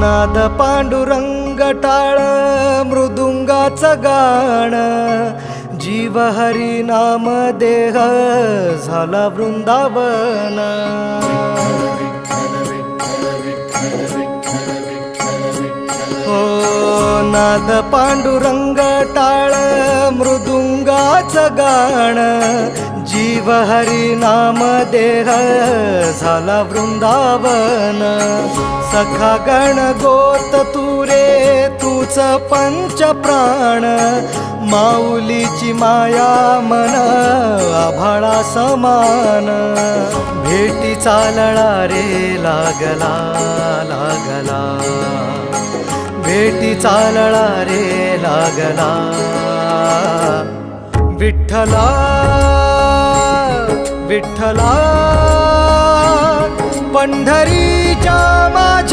नाद पांडुरंग टाळ मृदुंगाचं गाण, जीव हरी नाम देह झाला वृंदावन. हो नाद पांडुरंग टाळ मृदुंगाचं गाण, जीव हरी नाम देह झाला वृंदावन. सखा गण गोत तू रे तूच पंच प्राण, माऊलीची माया मन आभाळा समान. भेटी चालळा रे लागला लागला, भेटी चालळा रे लागला. विठ्ठला विठ्ठला पंढरीच्या माझ्या